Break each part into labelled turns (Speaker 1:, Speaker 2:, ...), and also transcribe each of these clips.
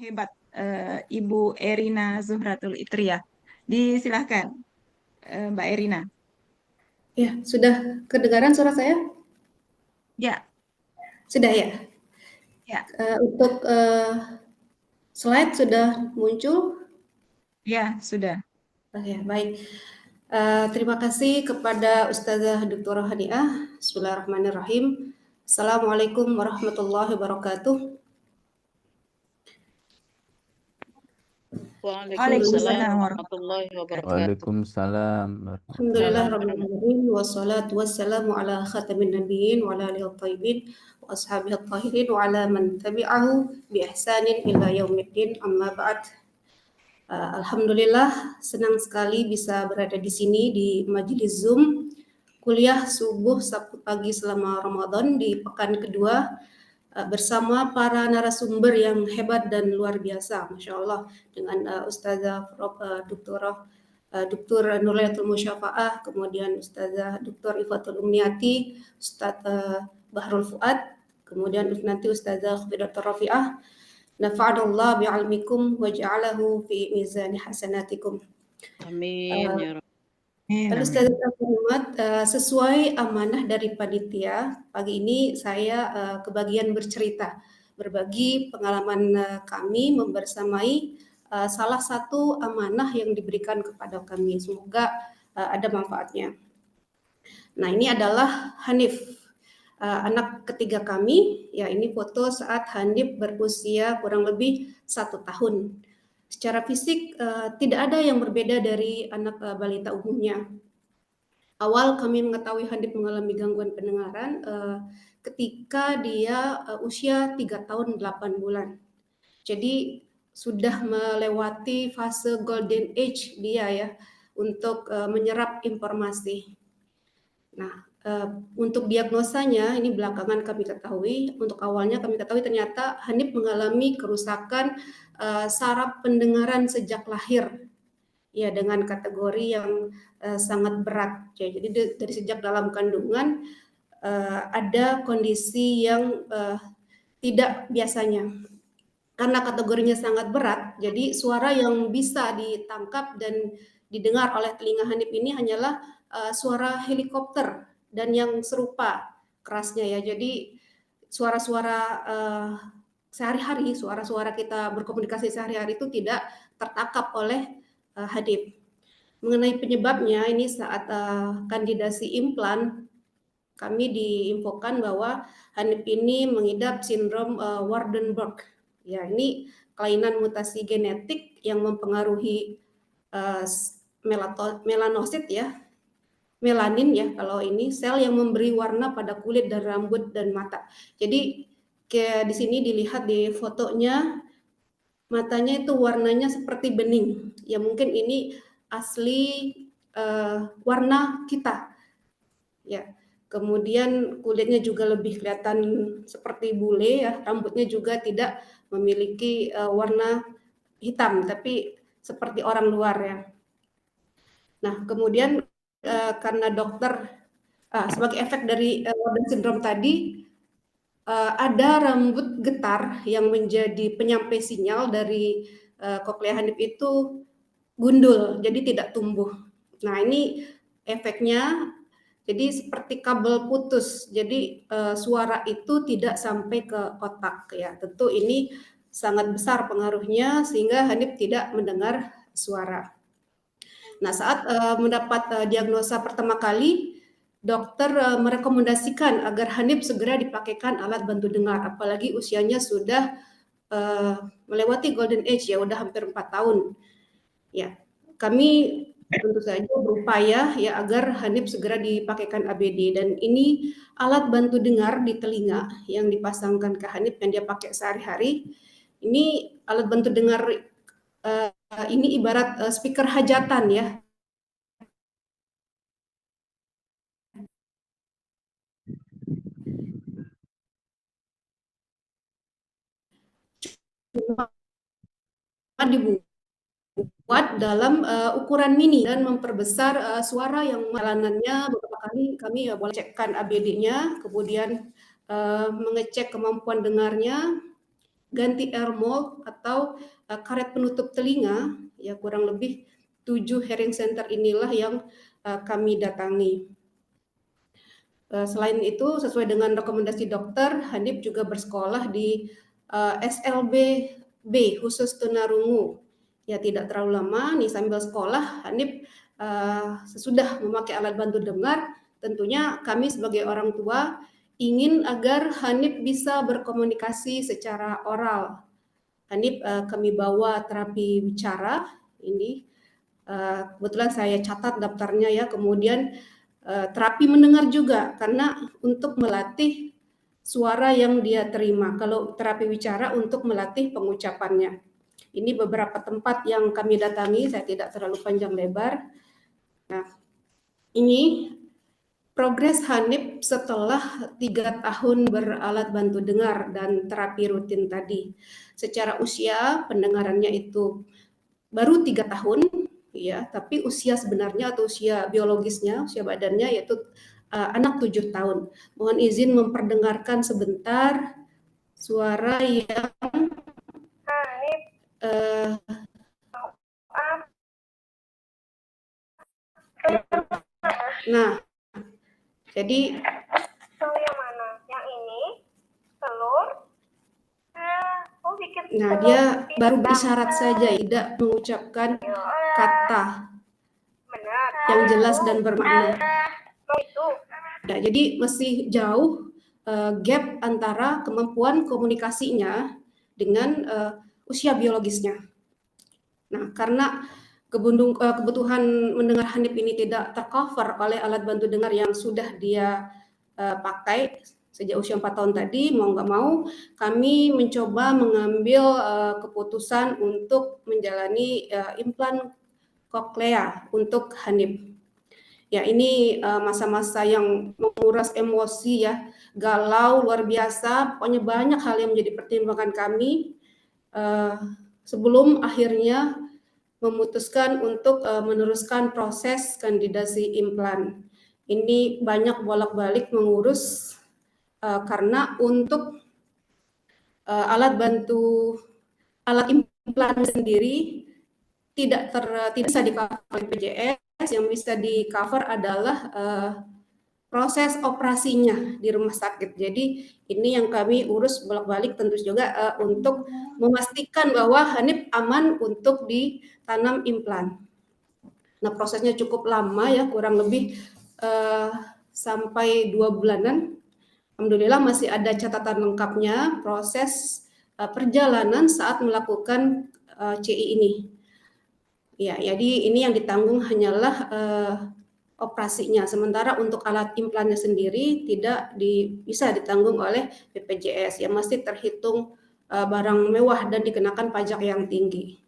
Speaker 1: hebat, Ibu Erina Zuhratul Itriyah. Disilahkan, Mbak Erina.
Speaker 2: Ya, sudah kedengaran suara saya?
Speaker 1: Ya,
Speaker 2: Sudah ya.
Speaker 1: ya,
Speaker 2: Untuk slide sudah muncul.
Speaker 1: ya, sudah.
Speaker 2: Oke, baik. Terima kasih kepada Ustazah Dr. Haniah. Bismillahirrahmanirrahim. Assalamualaikum warahmatullahi wabarakatuh. Alhamdulillah,
Speaker 1: Waalaikumsalam
Speaker 3: Waalaikumsalam
Speaker 1: warahmatullahi
Speaker 3: warahmatullahi
Speaker 1: wabarakatuh.
Speaker 3: wabarakatuh.
Speaker 4: Waalaikumsalam
Speaker 2: Alhamdulillah
Speaker 4: warahmatullahi
Speaker 2: rabbil
Speaker 4: wabarakatuh.
Speaker 2: alamin wassalatu wassalamu ala khatamin nabiyyin wa ala alihi thayyibin wa ashabihi tahirin wa ala man tabi'ahu bi ihsanin ila yaumiddin amma ba'd. Alhamdulillah senang sekali bisa berada di sini di majelis Zoom kuliah subuh Sabtu pagi selama Ramadan di pekan kedua bersama para narasumber yang hebat dan luar biasa, Masya Allah, dengan Ustazah Dr. Nurliatul Musyafa'ah, kemudian Ustazah Dr. Ifatul Umniati, Ustaz Bahrul Fuad, kemudian nanti Ustazah Khidatul Rafi'ah. Nafa'anallah bi'almikum wa ja'alahu fi mizani hasanatikum.
Speaker 3: Amin ya Rabb.
Speaker 2: Lalu
Speaker 1: Amin.
Speaker 2: Ustazah Muhammad, sesuai amanah dari panitia, pagi ini saya kebagian bercerita, berbagi pengalaman kami membersamai salah satu amanah yang diberikan kepada kami. Semoga ada manfaatnya. Nah, ini adalah Hanif, anak ketiga kami. Ya, ini foto saat Hanif berusia kurang lebih 1 tahun. Secara fisik tidak ada yang berbeda dari anak balita umumnya. Awal kami mengetahui Hanif mengalami gangguan pendengaran ketika dia usia 3 tahun 8 bulan. Jadi sudah melewati fase golden age dia ya untuk menyerap informasi. Nah, untuk diagnosanya ini belakangan kami ketahui. Untuk awalnya kami ketahui ternyata Hanif mengalami kerusakan saraf pendengaran sejak lahir. Ya, dengan kategori yang sangat berat. Ya, jadi dari sejak dalam kandungan ada kondisi yang tidak biasanya. Karena kategorinya sangat berat, jadi suara yang bisa ditangkap dan didengar oleh telinga Hanif ini hanyalah suara helikopter dan yang serupa kerasnya ya. Jadi suara-suara sehari-hari, suara-suara kita berkomunikasi sehari-hari itu tidak tertangkap oleh Hanif. Mengenai penyebabnya, ini saat kandidasi implan, kami diinfokan bahwa Hanif ini mengidap sindrom Waardenburg. Ya, ini kelainan mutasi genetik yang mempengaruhi melanosit ya, melanin ya, kalau ini sel yang memberi warna pada kulit dan rambut dan mata. Jadi kayak di sini dilihat di fotonya, matanya itu warnanya seperti bening. Ya mungkin ini asli warna kita. Ya. Kemudian kulitnya juga lebih kelihatan seperti bule ya, rambutnya juga tidak memiliki warna hitam tapi seperti orang luar ya. Nah, kemudian karena dokter sebagai efek dari Waarden syndrome tadi ada rambut getar yang menjadi penyampai sinyal dari koklea Hanif itu gundul, jadi tidak tumbuh. Nah, ini efeknya jadi seperti kabel putus. Jadi suara itu tidak sampai ke otak ya. Tentu ini sangat besar pengaruhnya sehingga Hanif tidak mendengar suara. Nah, saat mendapat diagnosa pertama kali, dokter merekomendasikan agar Hanif segera dipakaikan alat bantu dengar, apalagi usianya sudah melewati golden age ya, udah hampir 4 tahun. Ya, kami tentu saja berupaya ya agar Hanif segera dipakaikan ABD, dan ini alat bantu dengar di telinga yang dipasangkan ke Hanif yang dia pakai sehari-hari. Ini alat bantu dengar ini ibarat speaker hajatan ya. Cuma dibuat dalam ukuran mini dan memperbesar suara yang jalanannya. Beberapa kali kami boleh cekkan ABD-nya, kemudian mengecek kemampuan dengarnya. ganti air mold atau karet penutup telinga, ya kurang lebih 7 hearing center inilah yang kami datangi. Selain itu, sesuai dengan rekomendasi dokter, Hanif juga bersekolah di SLB B khusus tunarungu. Ya tidak terlalu lama nih sambil sekolah, Hanif sesudah memakai alat bantu dengar, tentunya kami sebagai orang tua ingin agar Hanif bisa berkomunikasi secara oral. Hanif kami bawa terapi bicara ini. Kebetulan saya catat daftarnya ya, kemudian terapi mendengar juga karena untuk melatih suara yang dia terima. Kalau terapi bicara untuk melatih pengucapannya. Ini beberapa tempat yang kami datangi, saya tidak terlalu panjang lebar. Nah, ini progres Hanif setelah 3 tahun beralat bantu dengar dan terapi rutin tadi. Secara usia pendengarannya itu baru 3 tahun, ya, tapi usia sebenarnya atau usia biologisnya, usia badannya yaitu anak 7 tahun. Mohon izin memperdengarkan sebentar suara yang nah, jadi
Speaker 4: yang mana? Yang ini? Telur? Oh, bikin
Speaker 2: nah
Speaker 4: telur
Speaker 2: dia
Speaker 4: di
Speaker 2: baru
Speaker 4: dalam.
Speaker 2: berisyarat saja, tidak mengucapkan kata
Speaker 4: Benar.
Speaker 2: yang jelas dan bermakna.
Speaker 4: Oh, itu.
Speaker 2: Ya, jadi masih jauh gap antara kemampuan komunikasinya dengan usia biologisnya. Nah, karena kebutuhan mendengar Hanif ini tidak tercover oleh alat bantu dengar yang sudah dia pakai sejak usia 4 tahun tadi, mau nggak mau kami mencoba mengambil keputusan untuk menjalani implan koklea untuk Hanif. Ya, ini masa-masa yang menguras emosi ya, galau luar biasa, pokoknya banyak hal yang menjadi pertimbangan kami sebelum akhirnya memutuskan untuk meneruskan proses kandidasi implan. Ini banyak bolak-balik mengurus karena untuk alat implan sendiri tidak bisa di cover oleh BPJS. Yang bisa di cover adalah proses operasinya di rumah sakit. Jadi ini yang kami urus bolak-balik tentu juga untuk memastikan bahwa Hanif aman untuk ditanam implan. Nah, prosesnya cukup lama ya, kurang lebih sampai 2 bulanan. Alhamdulillah masih ada catatan lengkapnya proses perjalanan saat melakukan CI ini. Ya, jadi ini yang ditanggung hanyalah operasinya. Sementara untuk alat implannya sendiri tidak bisa ditanggung oleh BPJS. Ya, masih terhitung barang mewah dan dikenakan pajak yang tinggi.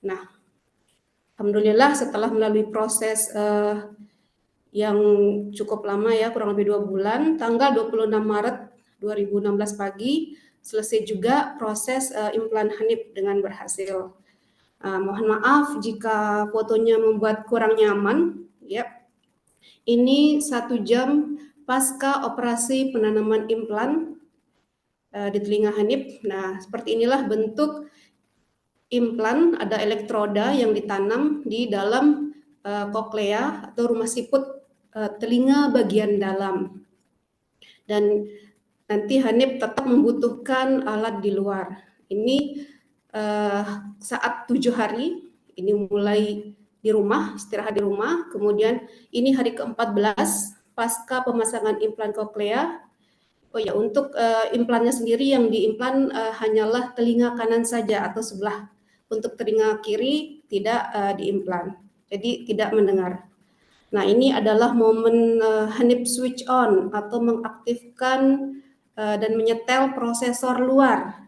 Speaker 2: Nah, alhamdulillah setelah melalui proses yang cukup lama ya, kurang lebih 2 bulan, tanggal 26 Maret 2016 pagi selesai juga proses implan Hanif dengan berhasil. Mohon maaf jika fotonya membuat kurang nyaman, ya. Ini 1 jam pasca operasi penanaman implan di telinga Hanif. Nah, seperti inilah bentuk implan, ada elektroda yang ditanam di dalam koklea atau rumah siput telinga bagian dalam. Dan nanti Hanif tetap membutuhkan alat di luar. Ini saat 7 hari, ini mulai di rumah, istirahat di rumah, kemudian ini hari ke-14 pasca pemasangan implan koklea. Oh ya, untuk implannya sendiri yang diimplan hanyalah telinga kanan saja atau sebelah. Untuk telinga kiri tidak diimplan, jadi tidak mendengar. Nah, ini adalah momen Hanif switch on atau mengaktifkan dan menyetel prosesor luar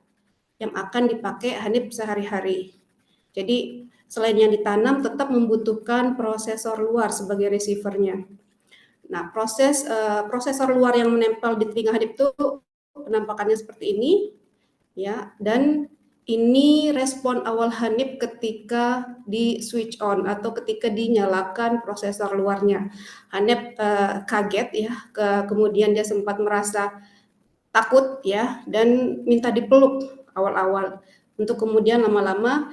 Speaker 2: yang akan dipakai Hanif sehari-hari. Jadi selain yang ditanam tetap membutuhkan prosesor luar sebagai receivernya. Nah, prosesor luar yang menempel di telinga Hanif itu penampakannya seperti ini, ya. Dan ini respon awal Hanif ketika di switch on atau ketika dinyalakan prosesor luarnya. Hanif kaget ya, kemudian dia sempat merasa takut ya dan minta dipeluk awal-awal, untuk kemudian lama-lama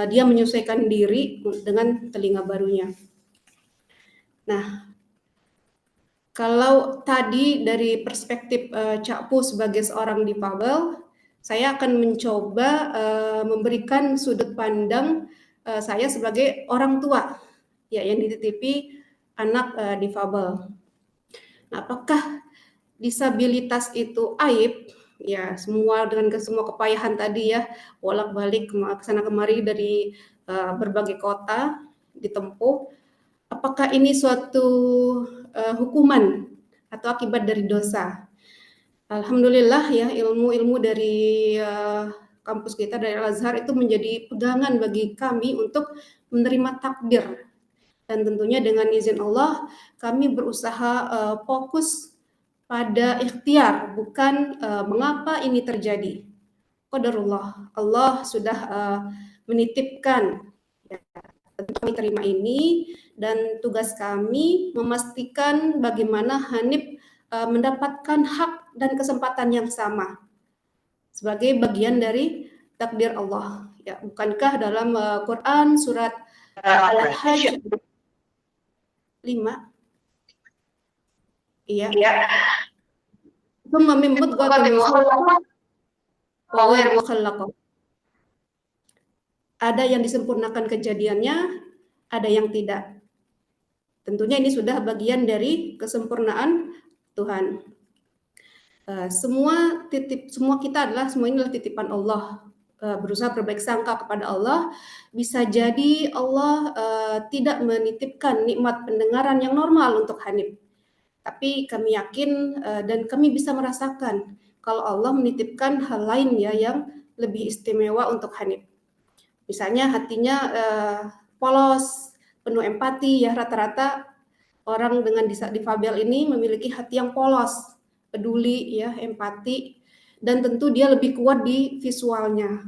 Speaker 2: dia menyesuaikan diri dengan telinga barunya. Nah, kalau tadi dari perspektif Cak Pu sebagai seorang difabel, saya akan mencoba memberikan sudut pandang saya sebagai orang tua ya yang dititipi anak difabel. Nah, apakah disabilitas itu aib? Ya, dengan semua kepayahan tadi ya, bolak-balik ke sana kemari dari berbagai kota ditempuh. Apakah ini suatu hukuman atau akibat dari dosa? Alhamdulillah ya, ilmu-ilmu dari kampus kita dari Al-Azhar itu menjadi pegangan bagi kami untuk menerima takdir. Dan tentunya dengan izin Allah, kami berusaha fokus pada ikhtiar, bukan mengapa ini terjadi. Qadarullah, Allah sudah menitipkan ya, kami terima ini, dan tugas kami memastikan bagaimana Hanif mendapatkan hak dan kesempatan yang sama sebagai bagian dari takdir Allah. Ya, bukankah dalam Quran surat Al-Hajj 5, iya, thumma min mudghatin wa ghairu mukhallaqah. Ada yang disempurnakan kejadiannya, ada yang tidak. Tentunya ini sudah bagian dari kesempurnaan Tuhan. Semua kita semua ini adalah titipan Allah. Berusaha berbaik sangka kepada Allah. Bisa jadi Allah tidak menitipkan nikmat pendengaran yang normal untuk Hanif. Tapi kami yakin dan kami bisa merasakan kalau Allah menitipkan hal lain ya yang lebih istimewa untuk Hanif. Misalnya hatinya polos, penuh empati ya, rata-rata orang dengan difabel ini memiliki hati yang polos, peduli ya, empati, dan tentu dia lebih kuat di visualnya,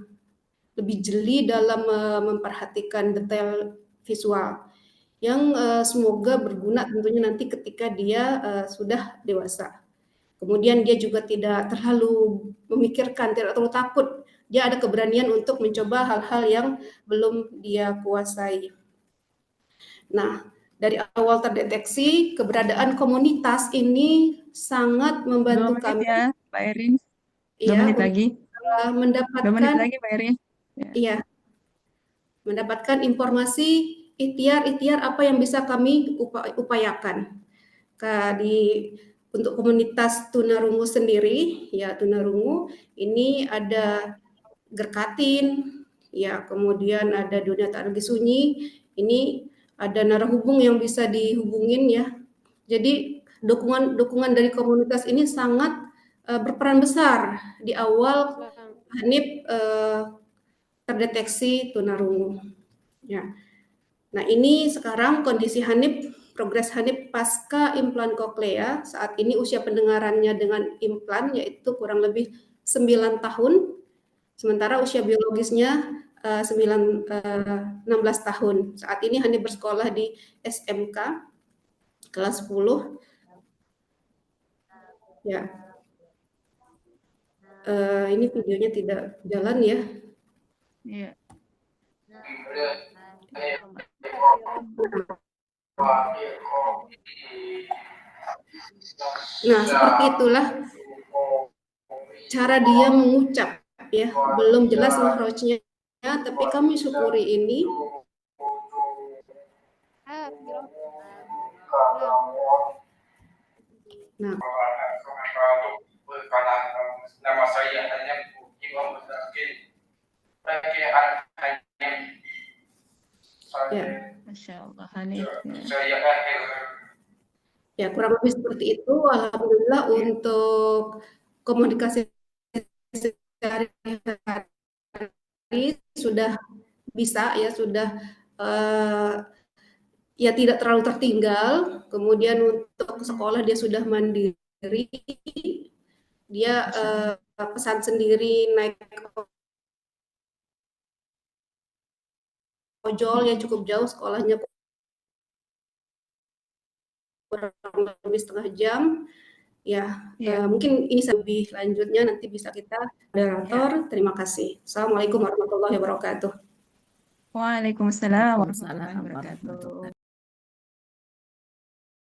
Speaker 2: lebih jeli dalam memperhatikan detail visual yang semoga berguna tentunya nanti ketika dia sudah dewasa. Kemudian dia juga tidak terlalu memikirkan, tidak terlalu takut. Dia ada keberanian untuk mencoba hal-hal yang belum dia kuasai. Nah, dari awal terdeteksi, keberadaan komunitas ini sangat
Speaker 1: 2
Speaker 2: membantu
Speaker 1: menit
Speaker 2: kami
Speaker 1: ya, Pak Erin. 2
Speaker 2: ya
Speaker 1: menit lagi. 2 menit
Speaker 2: mendapatkan
Speaker 1: lagi, Pak Erin. Ya.
Speaker 2: iya, mendapatkan informasi ikhtiar-ikhtiar apa yang bisa kami upayakan. Untuk komunitas tunarungu sendiri, ya tunarungu ini ada Gerkatin, ya kemudian ada Dunia Tak Lagi Sunyi, ini ada narahubung yang bisa dihubungin ya. Jadi dukungan dari komunitas ini sangat berperan besar di awal Hanif terdeteksi tunarungu. Ya. Nah ini sekarang kondisi Hanif, progres Hanif pasca implan koklea. Saat ini usia pendengarannya dengan implan yaitu kurang lebih 9 tahun. Sementara usia biologisnya 16 tahun. Saat ini Hanif bersekolah di SMK kelas 10. Ya. Ini videonya tidak jalan ya.
Speaker 1: Iya.
Speaker 2: Nah, seperti itulah cara dia mengucap ya. Belum jelas mahrojnya, tapi kami syukuri ini. Nah,
Speaker 5: nama saya hanya Imam Mutakin.
Speaker 2: ya.
Speaker 1: Masya Allah, Hanif. Ya.
Speaker 5: Saya
Speaker 2: Ya, kurang lebih seperti itu. Alhamdulillah untuk komunikasi sehari-hari sudah bisa ya, sudah ya tidak terlalu tertinggal. Kemudian untuk sekolah dia sudah mandiri. Dia pesan sendiri, naik ojol yang cukup jauh, sekolahnya kurang lebih setengah jam. Ya,
Speaker 1: Ya.
Speaker 2: mungkin ini lebih lanjutnya nanti bisa kita moderator. Terima kasih. Assalamualaikum warahmatullahi wabarakatuh.
Speaker 1: Waalaikumsalam
Speaker 6: Waalaikumsalam
Speaker 1: warahmatullahi
Speaker 6: warahmatullahi
Speaker 1: wabarakatuh.